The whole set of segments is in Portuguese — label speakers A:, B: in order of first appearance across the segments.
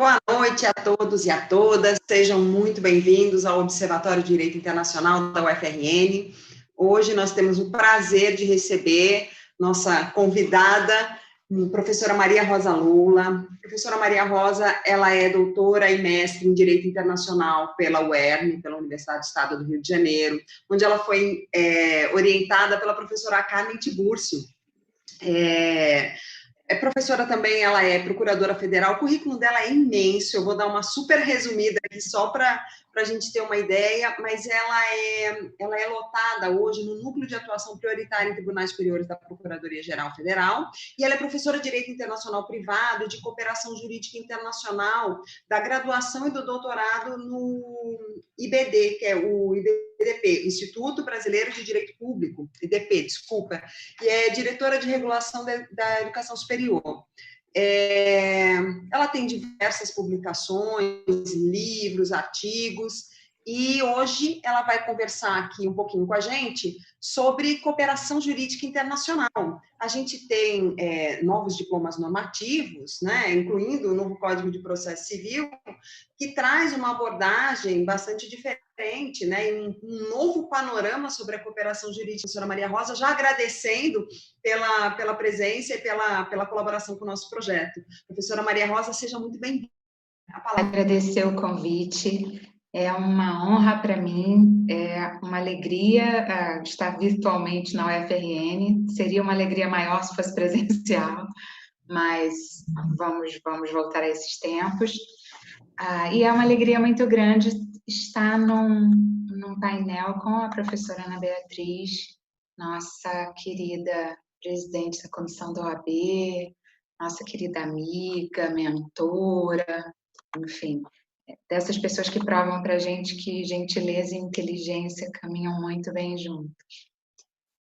A: Boa noite a todos e a todas, sejam muito bem-vindos ao Observatório de Direito Internacional da UFRN. Hoje nós temos o prazer de receber nossa convidada, professora Maria Rosa Lula. Professora Maria Rosa, ela é doutora e mestre em Direito Internacional pela UERN, pela Universidade do Estado do Rio de Janeiro, onde ela foi orientada pela professora Carmen Tiburcio. É professora também, ela é procuradora federal, o currículo dela é imenso, eu vou dar uma super resumida aqui só para a gente ter uma ideia, mas ela é lotada hoje no Núcleo de Atuação Prioritária em Tribunais Superiores da Procuradoria-Geral Federal, e ela é professora de Direito Internacional Privado, de Cooperação Jurídica Internacional, da graduação e do doutorado no IBD, que é o IBDP, Instituto Brasileiro de Direito Público, IDP, desculpa, e é diretora de regulação da educação superior. Ela tem diversas publicações, livros, artigos, e hoje ela vai conversar aqui um pouquinho com a gente sobre cooperação jurídica internacional. A gente tem novos diplomas normativos, né, incluindo o novo Código de Processo Civil, que traz uma abordagem bastante diferente, né, um novo panorama sobre a cooperação jurídica. Professora Maria Rosa, já agradecendo pela presença e pela colaboração com o nosso projeto. Professora Maria Rosa, seja muito bem-vinda.
B: Agradecer o convite. É uma honra para mim, é uma alegria estar virtualmente na UFRN. Seria uma alegria maior se fosse presencial, mas vamos voltar a esses tempos. E é uma alegria muito grande estar num painel com a professora Ana Beatriz, nossa querida presidente da comissão da OAB, nossa querida amiga, mentora, enfim, dessas pessoas que provam para a gente que gentileza e inteligência caminham muito bem juntas.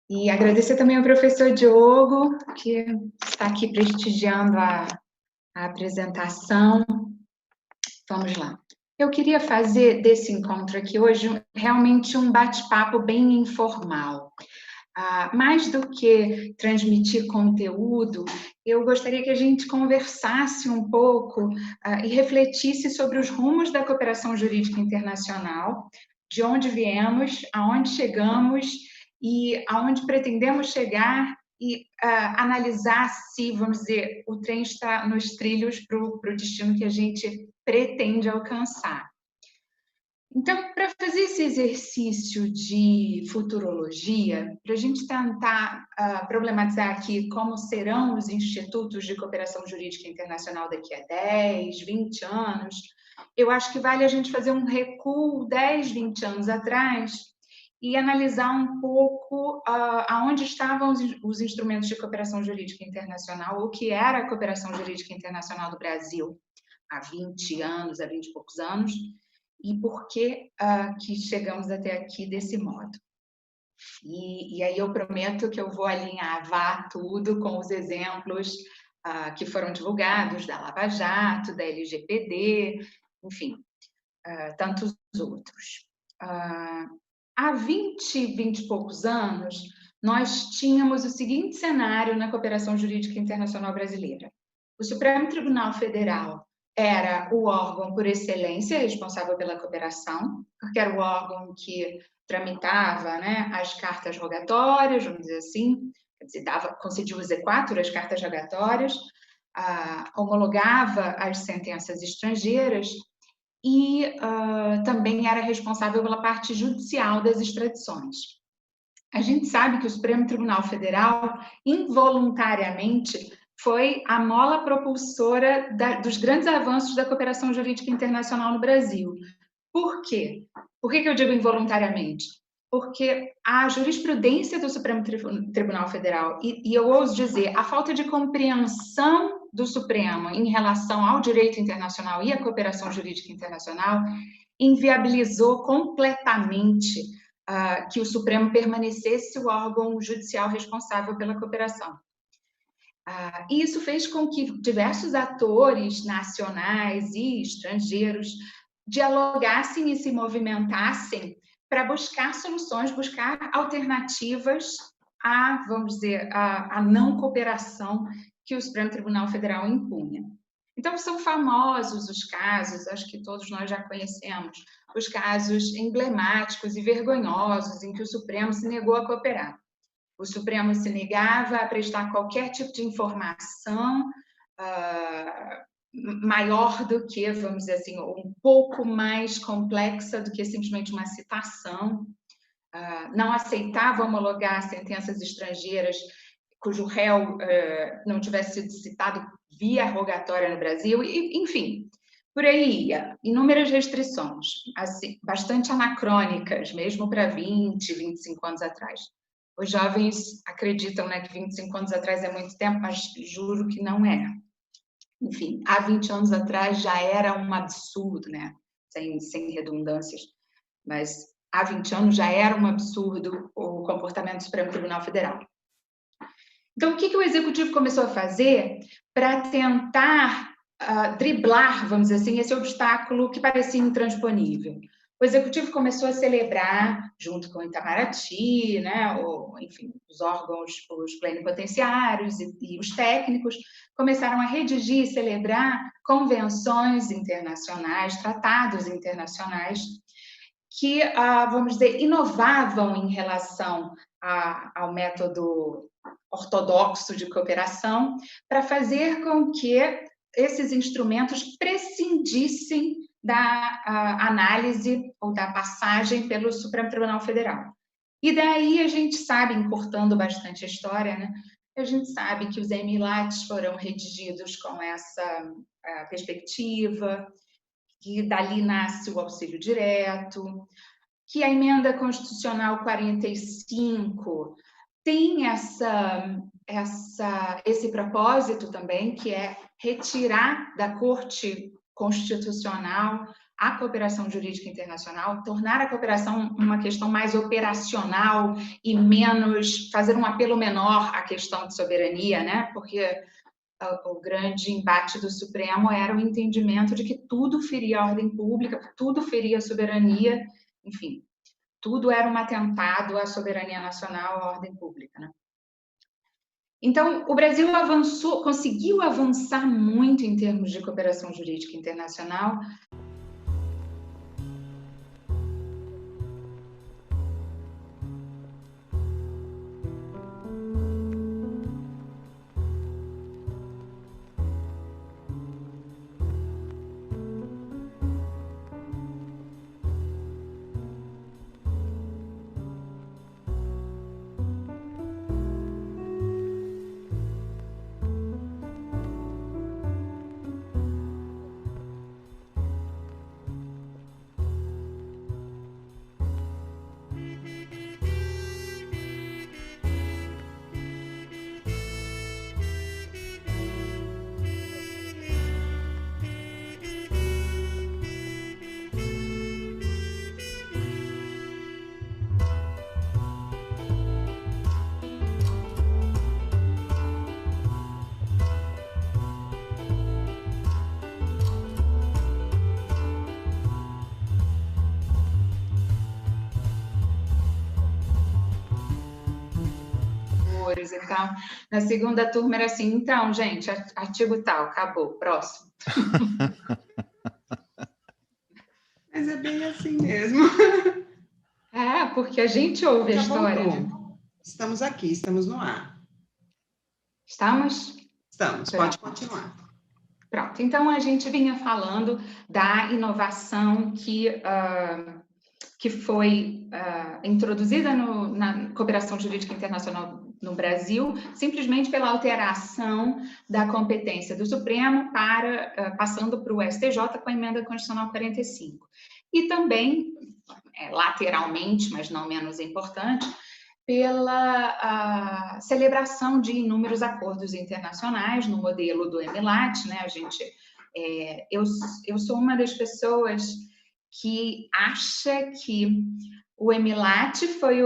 B: E agradecer também ao professor Diogo, que está aqui prestigiando a apresentação. Vamos lá. Eu queria fazer desse encontro aqui hoje realmente um bate-papo bem informal. Mais do que transmitir conteúdo, eu gostaria que a gente conversasse um pouco e refletisse sobre os rumos da cooperação jurídica internacional, de onde viemos, aonde chegamos e aonde pretendemos chegar e analisar se, vamos dizer, o trem está nos trilhos para o destino que a gente pretende alcançar. Então, para fazer esse exercício de futurologia, para a gente tentar problematizar aqui como serão os institutos de cooperação jurídica internacional daqui a 10, 20 anos, eu acho que vale a gente fazer um recuo 10, 20 anos atrás e analisar um pouco aonde estavam os instrumentos de cooperação jurídica internacional, o que era a cooperação jurídica internacional do Brasil há 20 anos, há 20 e poucos anos, e por que que chegamos até aqui desse modo. E aí eu prometo que eu vou alinhavar tudo com os exemplos que foram divulgados da Lava Jato, da LGPD, enfim, tantos outros. Há 20 e poucos anos, nós tínhamos o seguinte cenário na cooperação jurídica internacional brasileira. O Supremo Tribunal Federal era o órgão por excelência responsável pela cooperação, porque era o órgão que tramitava, né, as cartas rogatórias, vamos dizer assim, quer dizer, concedia o exequatur, as cartas rogatórias, homologava as sentenças estrangeiras e também era responsável pela parte judicial das extradições. A gente sabe que o Supremo Tribunal Federal, involuntariamente, foi a mola propulsora dos grandes avanços da cooperação jurídica internacional no Brasil. Por quê? Por que eu digo involuntariamente? Porque a jurisprudência do Supremo Tribunal Federal, e eu ouso dizer, a falta de compreensão do Supremo em relação ao direito internacional e à cooperação jurídica internacional, inviabilizou completamente que o Supremo permanecesse o órgão judicial responsável pela cooperação. E isso fez com que diversos atores nacionais e estrangeiros dialogassem e se movimentassem para buscar soluções, buscar alternativas à, vamos dizer, à não cooperação que o Supremo Tribunal Federal impunha. Então, são famosos os casos, acho que todos nós já conhecemos, os casos emblemáticos e vergonhosos em que o Supremo se negou a cooperar. O Supremo se negava a prestar qualquer tipo de informação maior do que, vamos dizer assim, um pouco mais complexa do que simplesmente uma citação, não aceitava homologar sentenças estrangeiras cujo réu não tivesse sido citado via rogatória no Brasil, e, enfim, por aí ia, inúmeras restrições, assim, bastante anacrônicas, mesmo para 20, 25 anos atrás. Os jovens acreditam, né, que 25 anos atrás é muito tempo, mas juro que não é. Enfim, há 20 anos atrás já era um absurdo, né? Sem redundâncias, mas há 20 anos já era um absurdo o comportamento do Supremo Tribunal Federal. Então, o que o Executivo começou a fazer para tentar driblar, vamos dizer assim, esse obstáculo que parecia intransponível? O Executivo começou a celebrar, junto com o Itamaraty, né, enfim, os órgãos, os plenipotenciários e os técnicos, começaram a redigir e celebrar convenções internacionais, tratados internacionais, que, vamos dizer, inovavam em relação ao método ortodoxo de cooperação, para fazer com que esses instrumentos prescindissem da análise ou da passagem pelo Supremo Tribunal Federal. E daí a gente sabe, encurtando bastante a história, né, a gente sabe que os MLATs foram redigidos com essa perspectiva, que dali nasce o auxílio direto, que a emenda constitucional 45 tem esse propósito também, que é retirar da Corte Constitucional a cooperação jurídica internacional, tornar a cooperação uma questão mais operacional e menos, fazer um apelo menor à questão de soberania, né? Porque o grande embate do Supremo era o entendimento de que tudo feria a ordem pública, tudo feria a soberania, enfim, tudo era um atentado à soberania nacional, à ordem pública, né? Então, o Brasil conseguiu avançar muito em termos de cooperação jurídica internacional. Então, na segunda turma era assim, então, gente, artigo tal, acabou, próximo.
A: Mas é bem assim mesmo.
B: Porque a gente ouve a história.
A: Né? Estamos aqui, estamos no ar.
B: Estamos?
A: Estamos, pode continuar.
B: Pronto, então a gente vinha falando da inovação que foi introduzida na cooperação jurídica internacional no Brasil, simplesmente pela alteração da competência do Supremo passando para o STJ com a emenda constitucional 45. e também, lateralmente, mas não menos importante, pela celebração de inúmeros acordos internacionais no modelo do EMILAT, né? Eu sou uma das pessoas que acha que o EMILAT foi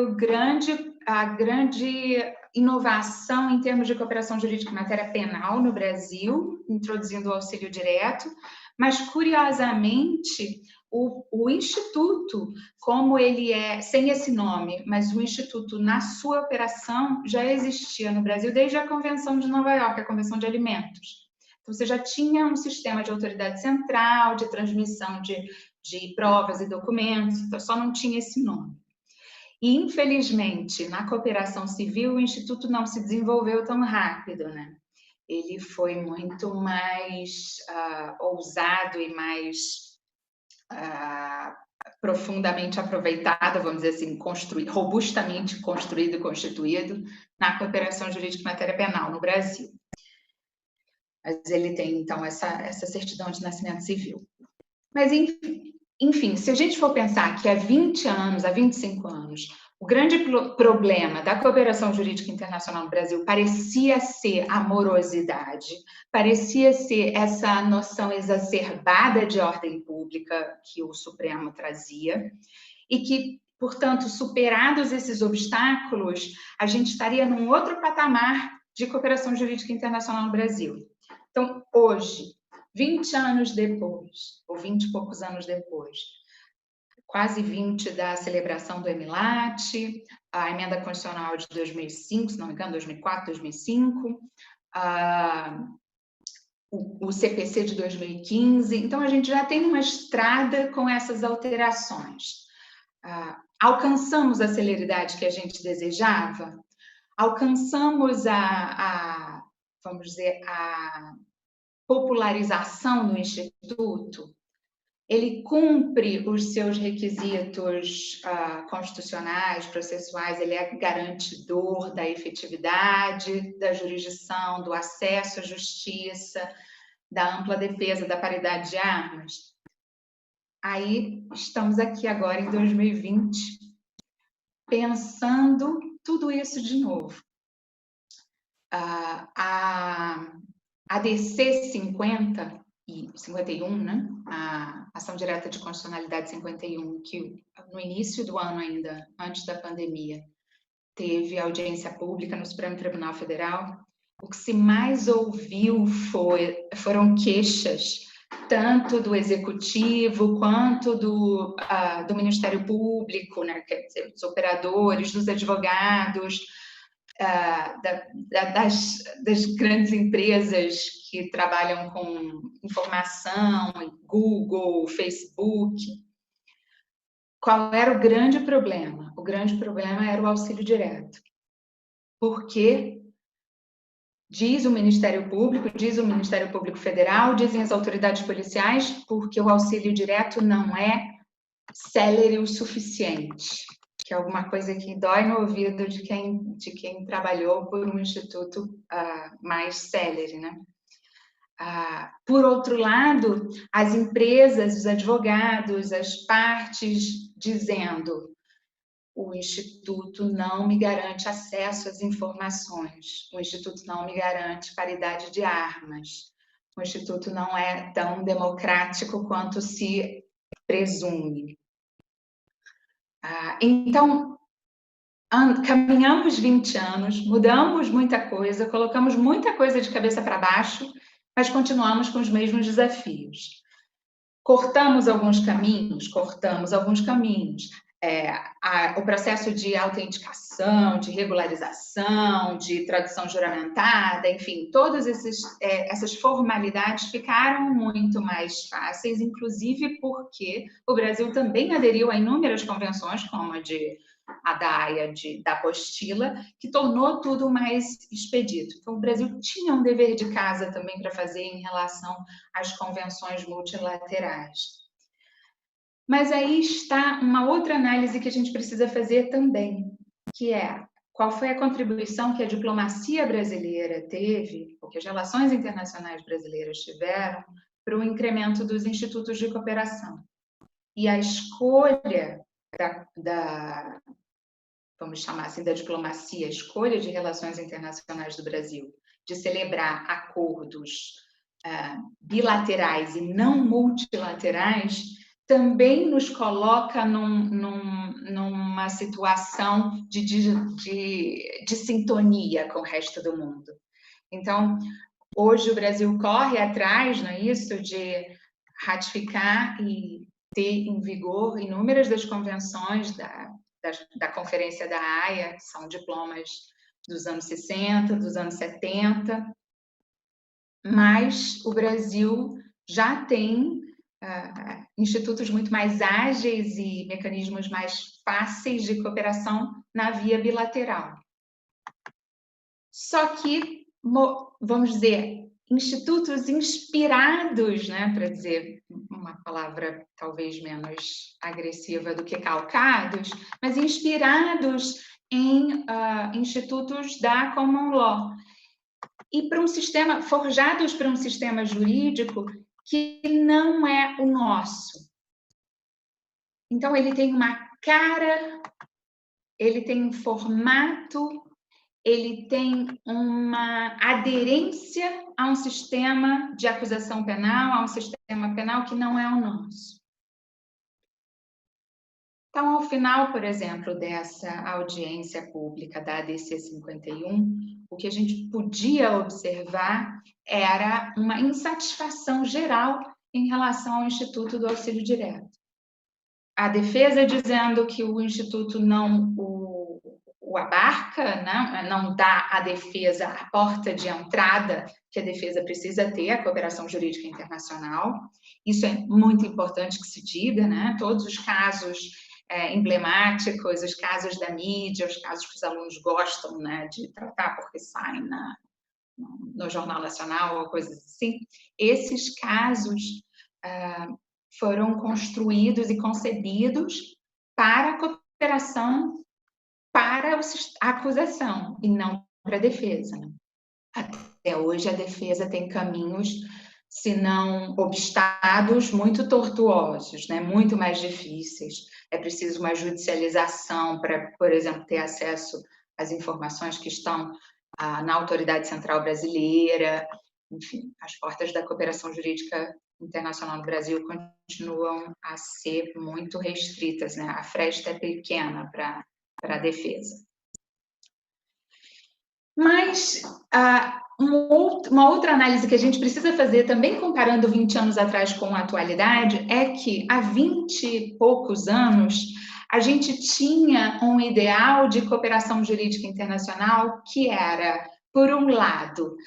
B: a grande inovação em termos de cooperação jurídica em matéria penal no Brasil, introduzindo o auxílio direto, mas, curiosamente, o Instituto, como ele é, sem esse nome, mas o Instituto, na sua operação, já existia no Brasil desde a Convenção de Nova York, a Convenção de Alimentos. Então, você já tinha um sistema de autoridade central, de transmissão de provas e documentos, então só não tinha esse nome. E, infelizmente, na cooperação civil, o Instituto não se desenvolveu tão rápido, né? Ele foi muito mais ousado e mais profundamente aproveitado, vamos dizer assim, robustamente construído e constituído na cooperação jurídica em matéria penal no Brasil. Mas ele tem, então, essa certidão de nascimento civil. Mas, enfim, se a gente for pensar que há 20 anos, há 25 anos, o grande problema da cooperação jurídica internacional no Brasil parecia ser a morosidade, parecia ser essa noção exacerbada de ordem pública que o Supremo trazia, e que, portanto, superados esses obstáculos, a gente estaria num outro patamar de cooperação jurídica internacional no Brasil. Então, hoje, 20 anos depois, ou 20 e poucos anos depois, quase 20 da celebração do EMILAT, a emenda constitucional de 2005, se não me engano, 2004, 2005, o CPC de 2015. Então, a gente já tem uma estrada com essas alterações. Alcançamos a celeridade que a gente desejava? Alcançamos vamos dizer, a popularização do Instituto? Ele cumpre os seus requisitos constitucionais, processuais, ele é garantidor da efetividade da jurisdição, do acesso à justiça, da ampla defesa da paridade de armas? Aí estamos aqui agora em 2020, pensando tudo isso de novo. A DC 50 e 51, né? A ação direta de constitucionalidade 51, que no início do ano ainda, antes da pandemia, teve audiência pública no Supremo Tribunal Federal. O que se mais ouviu foram queixas, tanto do Executivo quanto do Ministério Público, né? Quer dizer, dos operadores, dos advogados, das grandes empresas que trabalham com informação, Google, Facebook. Qual era o grande problema? O grande problema era o auxílio direto. Porque diz o Ministério Público Federal, dizem as autoridades policiais, porque o auxílio direto não é célere o suficiente, que é alguma coisa que dói no ouvido de quem trabalhou por um instituto mais célere, né? Por outro lado, as empresas, os advogados, as partes dizendo: o Instituto não me garante acesso às informações, o Instituto não me garante paridade de armas, o Instituto não é tão democrático quanto se presume. Então, caminhamos 20 anos, mudamos muita coisa, colocamos muita coisa de cabeça para baixo, mas continuamos com os mesmos desafios. Cortamos alguns caminhos? Cortamos alguns caminhos. O processo de autenticação, de regularização, de tradução juramentada, enfim, todas essas formalidades ficaram muito mais fáceis, inclusive porque o Brasil também aderiu a inúmeras convenções, como a da Haia, da apostila, que tornou tudo mais expedito. Então, o Brasil tinha um dever de casa também para fazer em relação às convenções multilaterais. Mas aí está uma outra análise que a gente precisa fazer também, que é qual foi a contribuição que a diplomacia brasileira teve, ou que as relações internacionais brasileiras tiveram, para o incremento dos institutos de cooperação. e a escolha vamos chamar assim, da diplomacia, a escolha de relações internacionais do Brasil, de celebrar acordos bilaterais e não multilaterais, também nos coloca numa situação de sintonia com o resto do mundo. Então, hoje o Brasil corre atrás, não é isso, de ratificar e ter em vigor inúmeras das convenções da Conferência da Haia, que são diplomas dos anos 60, dos anos 70, mas o Brasil já tem institutos muito mais ágeis e mecanismos mais fáceis de cooperação na via bilateral. Só que, vamos dizer, institutos inspirados, né, para dizer uma palavra talvez menos agressiva do que calcados, mas inspirados em institutos da common law e para um sistema, forjados para um sistema jurídico que não é o nosso. Então, ele tem uma cara, ele tem um formato, ele tem uma aderência a um sistema de acusação penal, a um sistema penal que não é o nosso. Então, ao final, por exemplo, dessa audiência pública da ADC 51, o que a gente podia observar era uma insatisfação geral em relação ao Instituto do Auxílio Direto. A defesa dizendo que o Instituto não o abarca, não dá à defesa a porta de entrada que a defesa precisa ter, a cooperação jurídica internacional. Isso é muito importante que se diga, né? Todos os casos emblemáticos, os casos da mídia, os casos que os alunos gostam, né, de tratar porque saem no Jornal Nacional ou coisas assim, esses casos foram construídos e concebidos para a cooperação, para a acusação e não para a defesa. Até hoje a defesa tem caminhos, se não obstados, muito tortuosos, né? Muito mais difíceis. É preciso uma judicialização para, por exemplo, ter acesso às informações que estão na Autoridade Central Brasileira. Enfim, as portas da cooperação jurídica internacional no Brasil continuam a ser muito restritas, né? A fresta é pequena para a defesa. Mas uma outra análise que a gente precisa fazer, também comparando 20 anos atrás com a atualidade, é que há 20 e poucos anos a gente tinha um ideal de cooperação jurídica internacional que era, por um lado,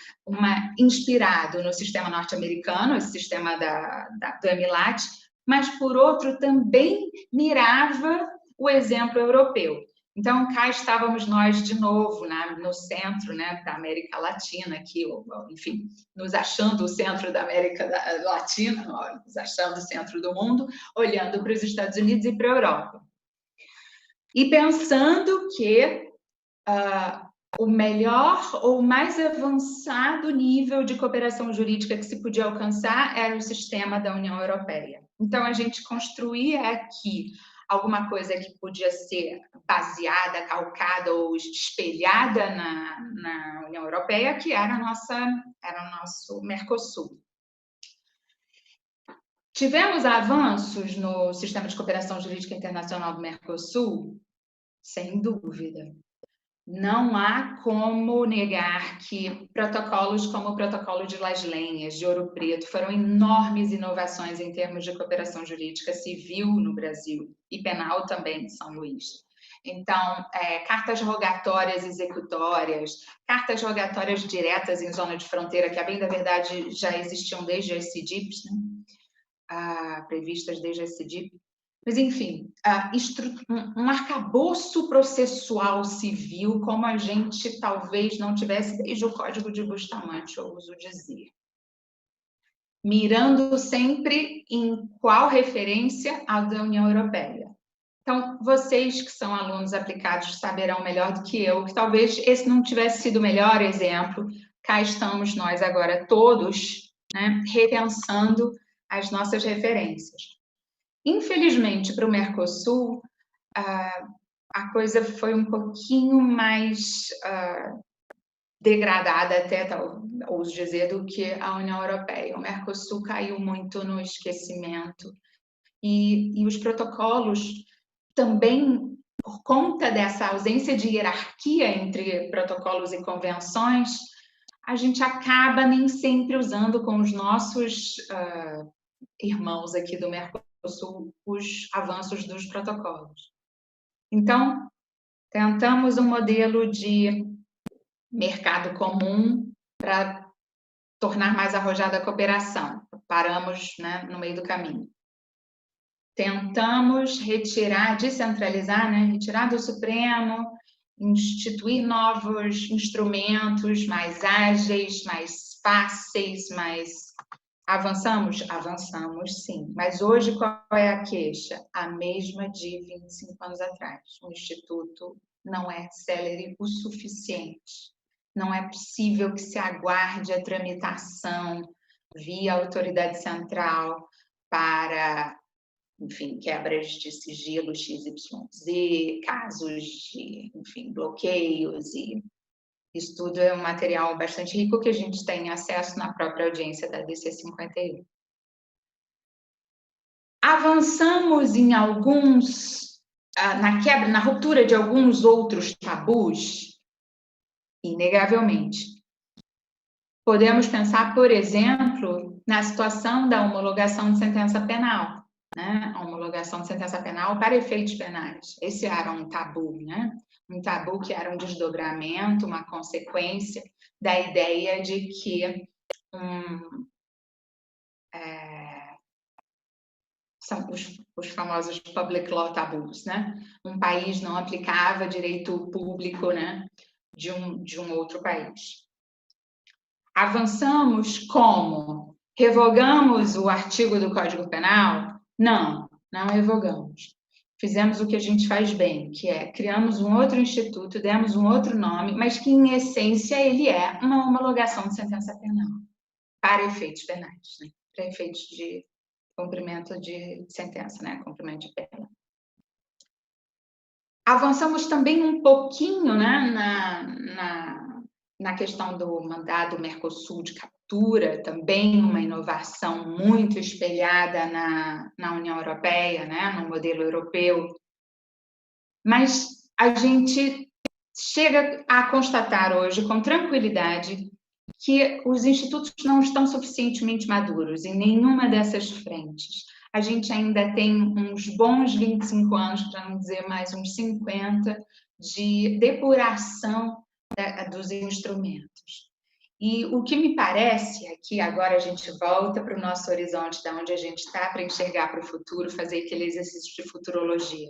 B: inspirado no sistema norte-americano, esse sistema do EMILAT, mas, por outro, também mirava o exemplo europeu. Então, cá estávamos nós de novo, né, no centro, né, da América Latina, aqui, enfim, nos achando o centro da América Latina, nos achando o centro do mundo, olhando para os Estados Unidos e para a Europa. E pensando que o melhor ou mais avançado nível de cooperação jurídica que se podia alcançar era o sistema da União Europeia. Então, a gente construía aqui alguma coisa que podia ser baseada, calcada ou espelhada na União Europeia, que era o nosso Mercosul. Tivemos avanços no sistema de cooperação jurídica internacional do Mercosul? Sem dúvida. Não há como negar que protocolos como o Protocolo de Las Lenhas, de Ouro Preto, foram enormes inovações em termos de cooperação jurídica civil no Brasil e penal também em São Luís. Então, cartas rogatórias executórias, cartas rogatórias diretas em zona de fronteira, que, a bem da verdade, já existiam desde as CIDIPs, né? Previstas desde as CIDIPs. Mas, enfim, um arcabouço processual civil como a gente talvez não tivesse desde o Código de Bustamante, eu ouso dizer. Mirando sempre em qual referência a da União Europeia. Então, vocês que são alunos aplicados saberão melhor do que eu, que talvez esse não tivesse sido o melhor exemplo. Cá estamos nós agora todos, né, repensando as nossas referências. Infelizmente, para o Mercosul, a coisa foi um pouquinho mais degradada, até ouso dizer, do que a União Europeia. O Mercosul caiu muito no esquecimento. E os protocolos também, por conta dessa ausência de hierarquia entre protocolos e convenções, a gente acaba nem sempre usando com os nossos irmãos aqui do Mercosul os avanços dos protocolos. Então, tentamos um modelo de mercado comum para tornar mais arrojada a cooperação. Paramos, né, no meio do caminho. Tentamos descentralizar, né, retirar do Supremo, instituir novos instrumentos mais ágeis, mais fáceis, mais... Avançamos? Avançamos, sim. Mas hoje qual é a queixa? A mesma de 25 anos atrás. O Instituto não é célere o suficiente. Não é possível que se aguarde a tramitação via autoridade central para, enfim, quebras de sigilo XYZ, casos de, enfim, bloqueios, e isso tudo é um material bastante rico que a gente tem acesso na própria audiência da DC 51. Avançamos em na ruptura de alguns outros tabus, inegavelmente. Podemos pensar, por exemplo, na situação da homologação de sentença penal, né? A homologação de sentença penal para efeitos penais. Esse era um tabu, né? Um tabu que era um desdobramento, uma consequência da ideia de que são os famosos public law tabus, né? Um país não aplicava direito público, né, de um outro país. Avançamos como? Revogamos o artigo do Código Penal? Não revogamos. Fizemos o que a gente faz bem, que é criamos um outro instituto, demos um outro nome, mas que, em essência, ele é uma homologação de sentença penal para efeitos penais, né? Para efeitos de cumprimento de sentença, né? Cumprimento de pena. Avançamos também um pouquinho, né, na questão do mandado Mercosul de captura, também uma inovação muito espelhada na União Europeia, né, no modelo europeu. Mas a gente chega a constatar hoje, com tranquilidade, que os institutos não estão suficientemente maduros em nenhuma dessas frentes. A gente ainda tem uns bons 25 anos, para não dizer mais uns 50, de depuração dos instrumentos. E o que me parece, aqui agora a gente volta para o nosso horizonte, de onde a gente está, para enxergar para o futuro, fazer aquele exercício de futurologia.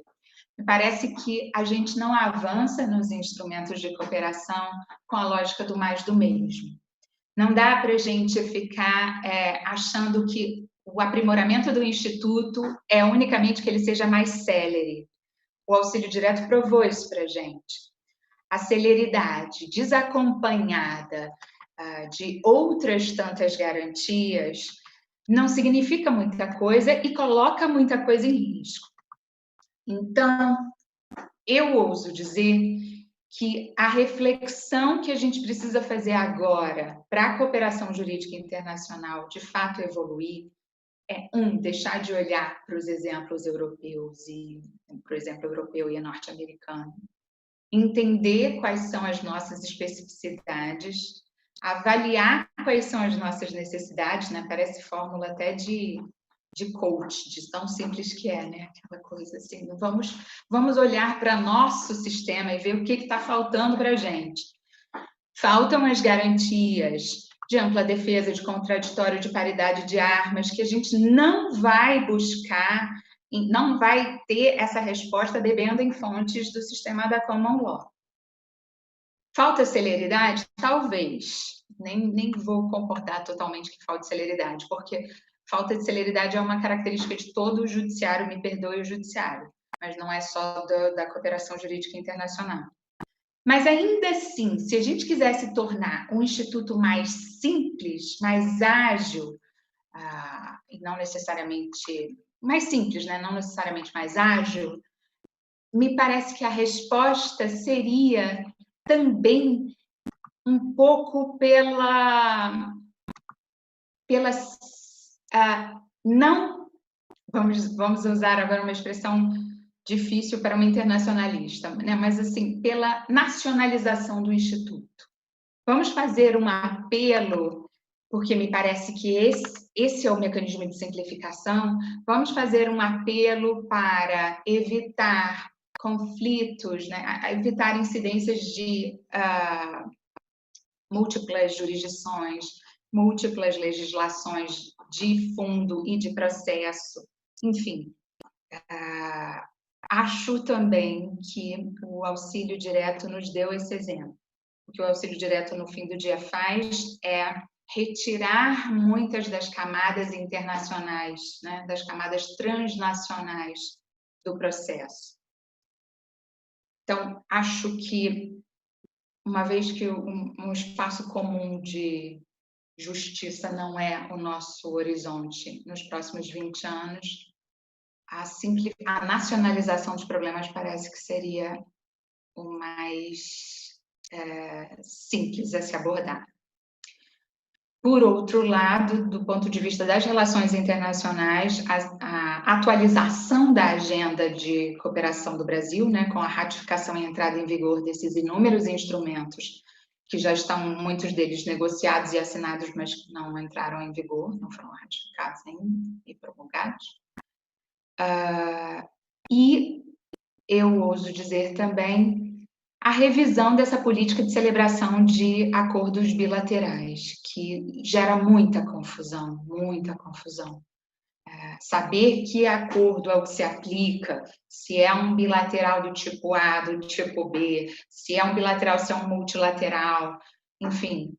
B: Me parece que a gente não avança nos instrumentos de cooperação com a lógica do mais do mesmo. Não dá para a gente ficar achando que o aprimoramento do Instituto é unicamente que ele seja mais célere. O auxílio direto provou isso para a gente. A celeridade desacompanhada de outras tantas garantias não significa muita coisa e coloca muita coisa em risco. Então, eu ouso dizer que a reflexão que a gente precisa fazer agora para a cooperação jurídica internacional de fato evoluir é, deixar de olhar para os exemplos europeus para o exemplo europeu e a norte-americano, entender quais são as nossas especificidades, avaliar quais são as nossas necessidades, né? Parece fórmula até de coach, de tão simples que é, né? Aquela coisa assim, vamos olhar para nosso sistema e ver o que está faltando para a gente. Faltam as garantias de ampla defesa, de contraditório, de paridade de armas, que a gente não vai buscar, não vai ter essa resposta bebendo em fontes do sistema da common law. Falta celeridade? Talvez. Nem vou concordar totalmente que falte celeridade, porque falta de celeridade é uma característica de todo o judiciário, me perdoe o judiciário, mas não é só da cooperação jurídica internacional. Mas ainda assim, se a gente quisesse tornar um instituto mais simples, mais ágil, e não necessariamente mais simples, né? Não necessariamente mais ágil, me parece que a resposta seria também um pouco não, vamos usar agora uma expressão difícil para uma internacionalista, né? Mas assim, pela nacionalização do Instituto. Vamos fazer um apelo, porque me parece que esse é o mecanismo de simplificação, vamos fazer um apelo para evitar conflitos, né? Evitar incidências de múltiplas jurisdições, múltiplas legislações de fundo e de processo, enfim. Acho também que o auxílio direto nos deu esse exemplo. O que o auxílio direto, no fim do dia, faz é retirar muitas das camadas internacionais, né, das camadas transnacionais do processo. Então, acho que, uma vez que um espaço comum de justiça não é o nosso horizonte nos próximos 20 anos, a nacionalização dos problemas parece que seria o mais simples a se abordar. Por outro lado, do ponto de vista das relações internacionais, a atualização da agenda de cooperação do Brasil, né, com a ratificação e entrada em vigor desses inúmeros instrumentos, que já estão, muitos deles, negociados e assinados, mas não entraram em vigor, não foram ratificados ainda e promulgados. E eu ouso dizer também a revisão dessa política de celebração de acordos bilaterais, que gera muita confusão, muita confusão. Saber que acordo é o que se aplica, se é um bilateral do tipo A, do tipo B, se é um bilateral, se é um multilateral, enfim.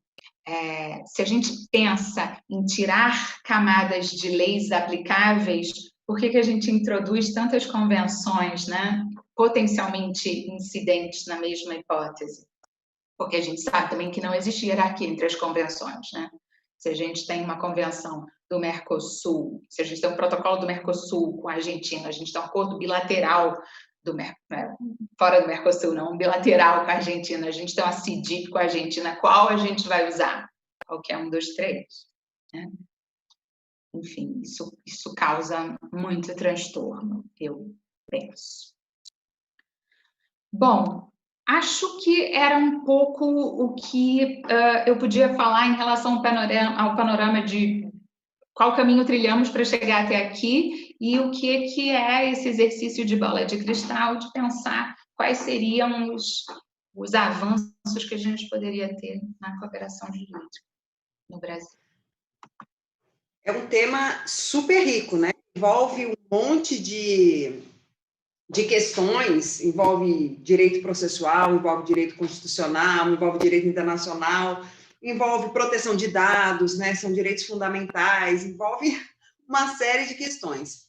B: Se a gente pensa em tirar camadas de leis aplicáveis, por que a gente introduz tantas convenções, né, potencialmente incidentes na mesma hipótese? Porque a gente sabe também que não existe hierarquia entre as convenções, né? Se a gente tem uma convenção do Mercosul, se a gente tem um protocolo do Mercosul com a Argentina, a gente tem um acordo bilateral fora do Mercosul, não, um bilateral com a Argentina, a gente tem uma CIDIP com a Argentina, qual a gente vai usar? Qualquer um dos três, né? Enfim, isso causa muito transtorno, eu penso. Bom, acho que era um pouco o que eu podia falar em relação ao panorama de qual caminho trilhamos para chegar até aqui e o que é esse exercício de bola de cristal, de pensar quais seriam os avanços que a gente poderia ter na cooperação jurídica no Brasil.
A: É um tema super rico, né? Envolve um monte de questões, envolve direito processual, envolve direito constitucional, envolve direito internacional, envolve proteção de dados, né? São direitos fundamentais, envolve uma série de questões.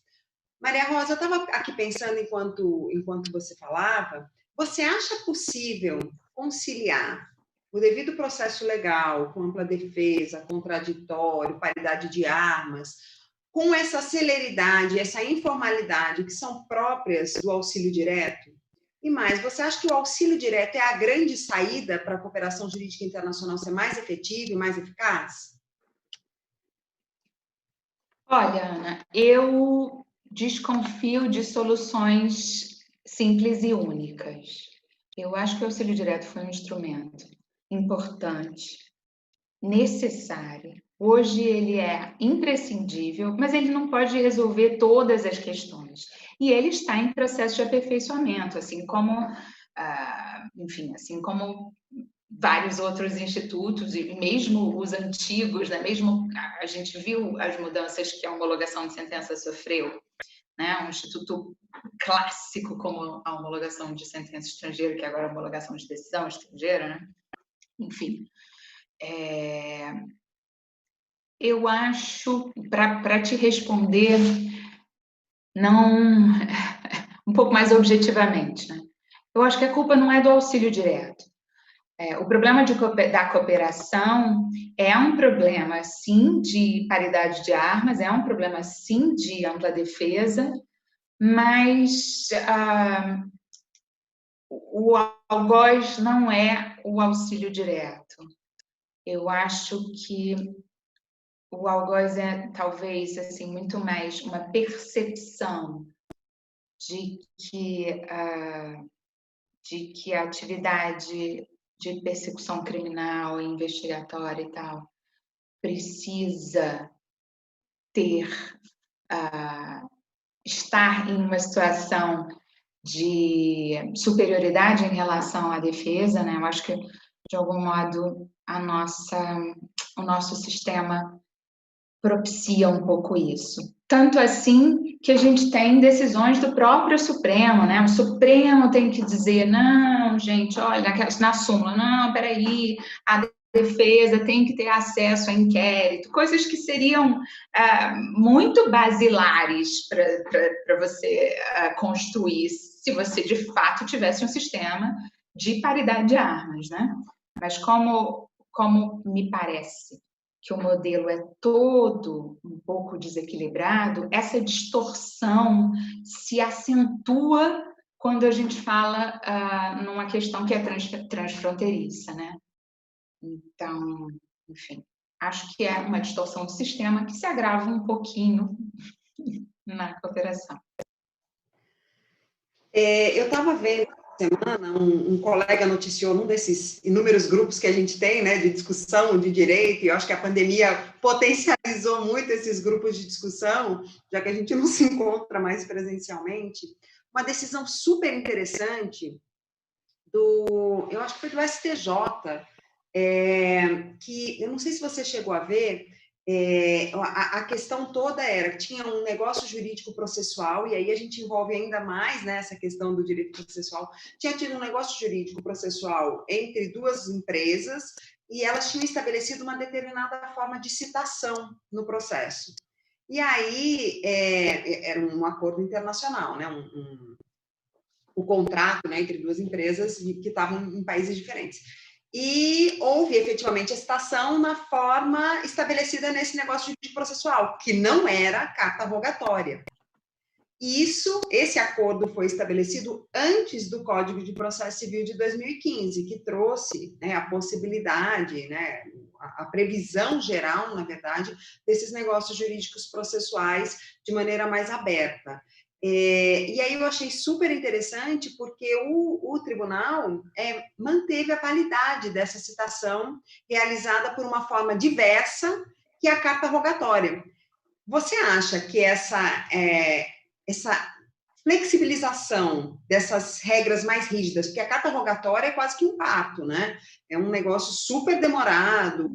A: Maria Rosa, eu estava aqui pensando enquanto você falava, você acha possível conciliar o devido processo legal, com ampla defesa, contraditório, paridade de armas, com essa celeridade, essa informalidade que são próprias do auxílio direto? E mais, você acha que o auxílio direto é a grande saída para a cooperação jurídica internacional ser mais efetiva e mais eficaz?
B: Olha, Ana, eu desconfio de soluções simples e únicas. Eu acho que o auxílio direto foi um instrumento importante, necessário. Hoje ele é imprescindível, mas ele não pode resolver todas as questões. E ele está em processo de aperfeiçoamento, assim como, enfim, assim como vários outros institutos, e mesmo os antigos, né? Mesmo a gente viu as mudanças que a homologação de sentença sofreu, né? Um instituto clássico como a homologação de sentença estrangeira, que agora é a homologação de decisão estrangeira, né? Enfim, eu acho, para te responder, não um pouco mais objetivamente, né? Eu acho que a culpa não é do auxílio direto. O problema da cooperação é um problema, sim, de paridade de armas, é um problema, sim, de ampla defesa, mas o algoz não é o auxílio direto. Eu acho que o algoz é, talvez, assim, muito mais uma percepção de que a atividade de persecução criminal, investigatória e tal, precisa estar em uma situação de superioridade em relação à defesa, né? Eu acho que, de algum modo, o nosso sistema propicia um pouco isso. Tanto assim que a gente tem decisões do próprio Supremo, né? O Supremo tem que dizer, não, gente, olha, na súmula, não, peraí, a defesa tem que ter acesso a inquérito, coisas que seriam muito basilares para você construir, se você de fato tivesse um sistema de paridade de armas, né? Mas como me parece que o modelo é todo um pouco desequilibrado, essa distorção se acentua quando a gente fala numa questão que é transfronteiriça, né? Então, enfim, acho que é uma distorção do sistema que se agrava um pouquinho na cooperação.
A: Eu estava vendo essa semana, um colega noticiou num desses inúmeros grupos que a gente tem, né, de discussão de direito, e eu acho que a pandemia potencializou muito esses grupos de discussão, já que a gente não se encontra mais presencialmente, uma decisão super interessante eu acho que foi do STJ, que eu não sei se você chegou a ver, a questão toda era que tinha um negócio jurídico processual, e aí a gente envolve ainda mais, né, essa questão do direito processual. Tinha tido um negócio jurídico processual entre duas empresas, e elas tinham estabelecido uma determinada forma de citação no processo. E aí era um acordo internacional, né, o contrato, né, entre duas empresas que estavam em países diferentes. E houve efetivamente a citação na forma estabelecida nesse negócio de processual, que não era carta rogatória. E esse acordo foi estabelecido antes do Código de Processo Civil de 2015, que trouxe, né, a possibilidade, né, a previsão geral, na verdade, desses negócios jurídicos processuais de maneira mais aberta. E aí eu achei super interessante porque o tribunal manteve a validade dessa citação realizada por uma forma diversa, que é a carta rogatória. Você acha que essa flexibilização dessas regras mais rígidas, porque a carta rogatória é quase que um parto, né? É um negócio super demorado,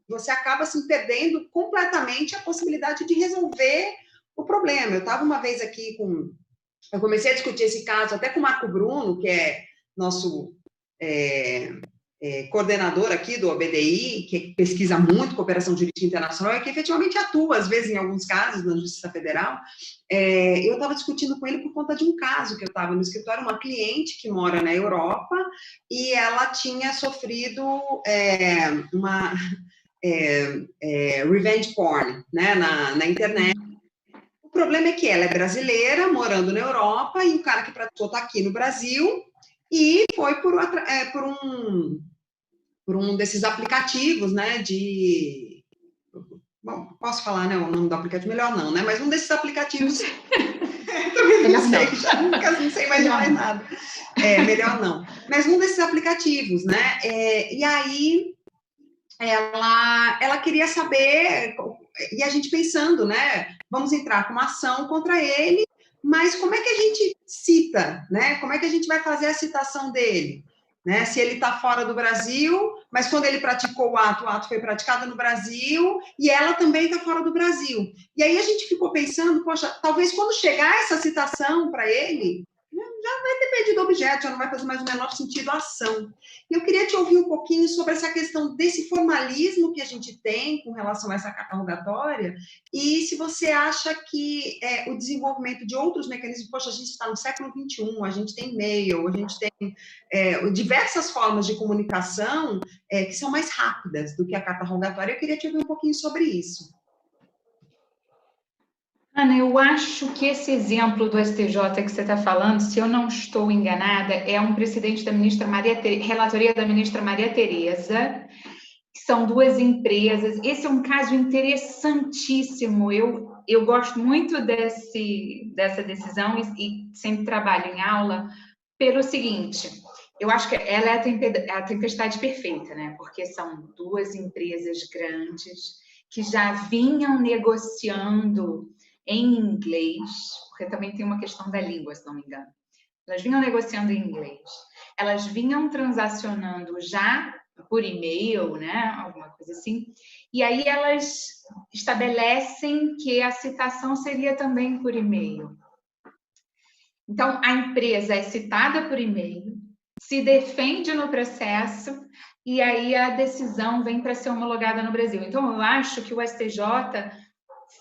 A: você acaba assim, perdendo completamente a possibilidade de resolver o problema. Eu estava uma vez aqui eu comecei a discutir esse caso até com o Marco Bruno, que é nosso coordenador aqui do OBDI, que pesquisa muito cooperação jurídica internacional e que efetivamente atua, às vezes, em alguns casos, na Justiça Federal. Eu estava discutindo com ele por conta de um caso que eu estava no escritório, uma cliente que mora na Europa e ela tinha sofrido uma revenge porn, né, na internet. O problema é que ela é brasileira, morando na Europa, e o cara que praticou está aqui no Brasil, e foi por um desses aplicativos, né, bom, posso falar, né, o nome do aplicativo? Melhor não, né, mas um desses aplicativos, também não sei, já não sei mais de mais nada, melhor não, mas um desses aplicativos, né, e aí ela queria saber, e a gente pensando, né, vamos entrar com uma ação contra ele, mas como é que a gente cita, né, como é que a gente vai fazer a citação dele? Né? Se ele está fora do Brasil, mas quando ele praticou o ato foi praticado no Brasil, e ela também está fora do Brasil. E aí a gente ficou pensando, poxa, talvez quando chegar essa citação para ele, já vai ter perdido o objeto, já não vai fazer mais o menor sentido a ação. E eu queria te ouvir um pouquinho sobre essa questão desse formalismo que a gente tem com relação a essa carta rogatória, e se você acha que o desenvolvimento de outros mecanismos, poxa, a gente está no século XXI, a gente tem e-mail, a gente tem diversas formas de comunicação que são mais rápidas do que a carta rogatória. Eu queria te ouvir um pouquinho sobre isso.
B: Ana, eu acho que esse exemplo do STJ que você está falando, se eu não estou enganada, é um precedente da ministra relatoria da ministra Maria Tereza, que são duas empresas. Esse é um caso interessantíssimo. Eu gosto muito dessa decisão e sempre trabalho em aula pelo seguinte. Eu acho que ela é a tempestade perfeita, né? Porque são duas empresas grandes que já vinham negociando em inglês, porque também tem uma questão da língua, se não me engano. Elas vinham negociando em inglês. Elas vinham transacionando já por e-mail, né? Alguma coisa assim. E aí elas estabelecem que a citação seria também por e-mail. Então, a empresa é citada por e-mail, se defende no processo e aí a decisão vem para ser homologada no Brasil. Então, eu acho que o STJ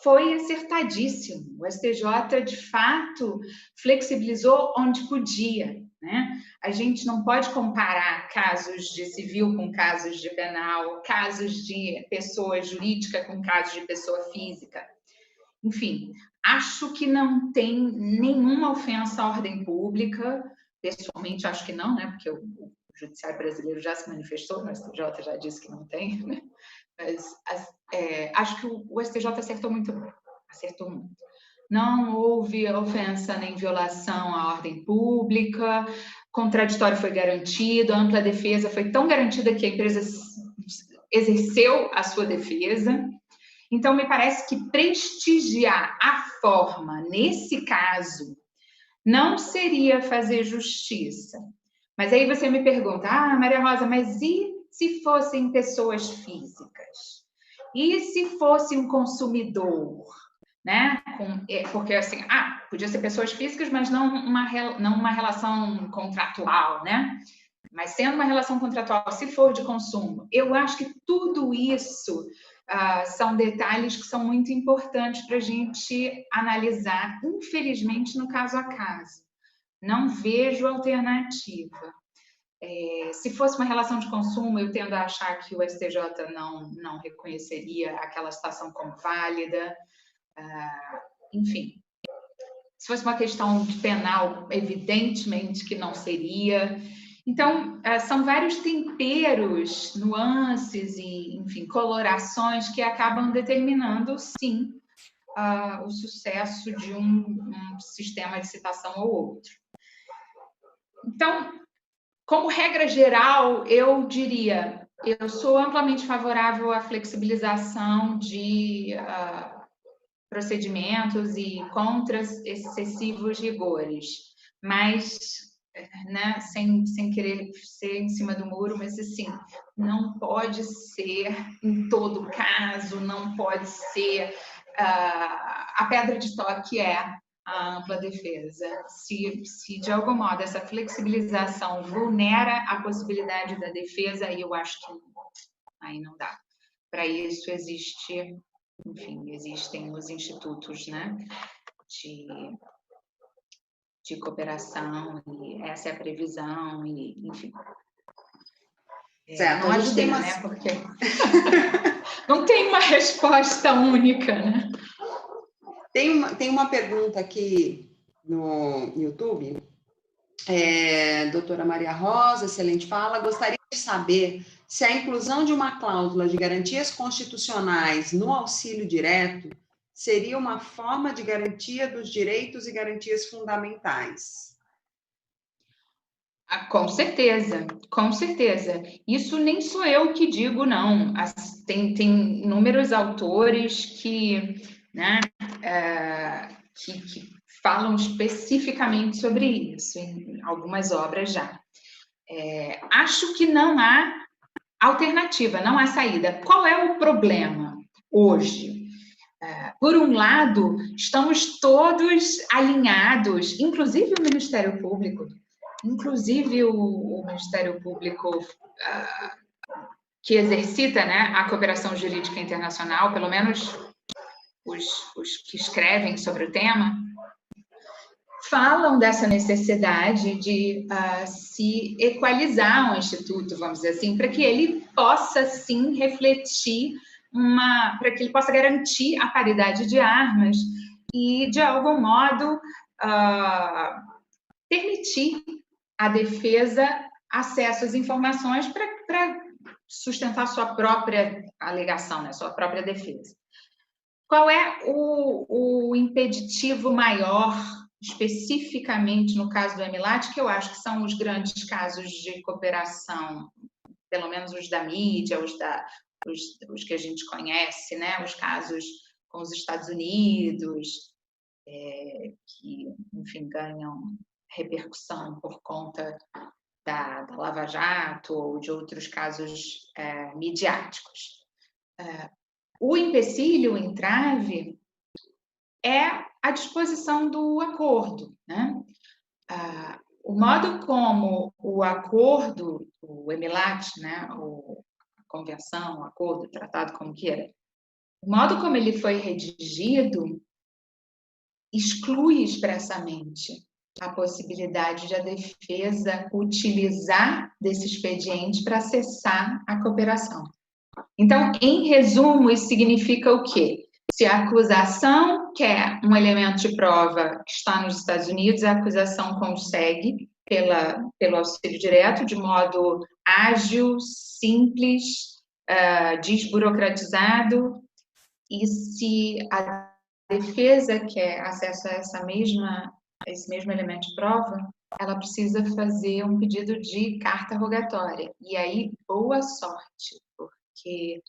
B: foi acertadíssimo. O STJ, de fato, flexibilizou onde podia, né? A gente não pode comparar casos de civil com casos de penal, casos de pessoa jurídica com casos de pessoa física. Enfim, acho que não tem nenhuma ofensa à ordem pública. Pessoalmente, acho que não, né? Porque o Judiciário brasileiro já se manifestou, o STJ já disse que não tem, né? Mas acho que o STJ acertou muito. Não houve ofensa nem violação à ordem pública, contraditório foi garantido, a ampla defesa foi tão garantida que a empresa exerceu a sua defesa. Então, me parece que prestigiar a forma, nesse caso, não seria fazer justiça. Mas aí você me pergunta, Maria Rosa, mas e se fossem pessoas físicas? E se fosse um consumidor? Né? Porque, assim, podia ser pessoas físicas, mas não uma relação contratual, né? Mas sendo uma relação contratual, se for de consumo, eu acho que tudo isso são detalhes que são muito importantes para a gente analisar, infelizmente, no caso a caso. Não vejo alternativa. Se fosse uma relação de consumo, eu tendo a achar que o STJ não reconheceria aquela citação como válida. Enfim, se fosse uma questão de penal, evidentemente que não seria. Então, são vários temperos, nuances e, enfim, colorações que acabam determinando, sim, o sucesso de um sistema de citação ou outro. Então, como regra geral, eu diria, eu sou amplamente favorável à flexibilização de procedimentos e contra excessivos rigores, mas, né, sem querer ser em cima do muro, mas assim, não pode ser em todo caso, não pode ser a pedra de toque a ampla defesa. Se de algum modo essa flexibilização vulnera a possibilidade da defesa, aí eu acho que aí não dá. Para isso existem os institutos, né, de cooperação, e essa é a previsão, e, enfim.
A: Certo,
B: não ajudei, né, porque não tem uma resposta única, né?
A: Tem uma pergunta aqui no YouTube. Doutora Maria Rosa, excelente fala. Gostaria de saber se a inclusão de uma cláusula de garantias constitucionais no auxílio direto seria uma forma de garantia dos direitos e garantias fundamentais.
B: Com certeza, com certeza. Isso nem sou eu que digo, não. Tem inúmeros autores que, né, que falam especificamente sobre isso, em algumas obras já. Acho que não há alternativa, não há saída. Qual é o problema hoje? Por um lado, estamos todos alinhados, inclusive o Ministério Público, que exercita, né, a cooperação jurídica internacional, pelo menos os que escrevem sobre o tema, falam dessa necessidade de se equalizar o Instituto, vamos dizer assim, para que ele possa, sim, refletir para que ele possa garantir a paridade de armas e, de algum modo, permitir à defesa acesso às informações para sustentar sua própria alegação, né, sua própria defesa. Qual é o impeditivo maior, especificamente no caso do EMILAT, que eu acho que são os grandes casos de cooperação, pelo menos os da mídia, os que a gente conhece, né? Os casos com os Estados Unidos, que, enfim, ganham repercussão por conta da Lava Jato ou de outros casos midiáticos. O empecilho, o entrave, é a disposição do acordo, né? O modo como o acordo, o EMILAT, né? A convenção, o acordo, o tratado, como queira, o modo como ele foi redigido exclui expressamente a possibilidade de a defesa utilizar desse expediente para acessar a cooperação. Então, em resumo, isso significa o quê? Se a acusação quer um elemento de prova que está nos Estados Unidos, a acusação consegue, pelo auxílio direto, de modo ágil, simples, desburocratizado, e se a defesa quer acesso a esse mesmo elemento de prova, ela precisa fazer um pedido de carta rogatória. E aí, boa sorte, porque,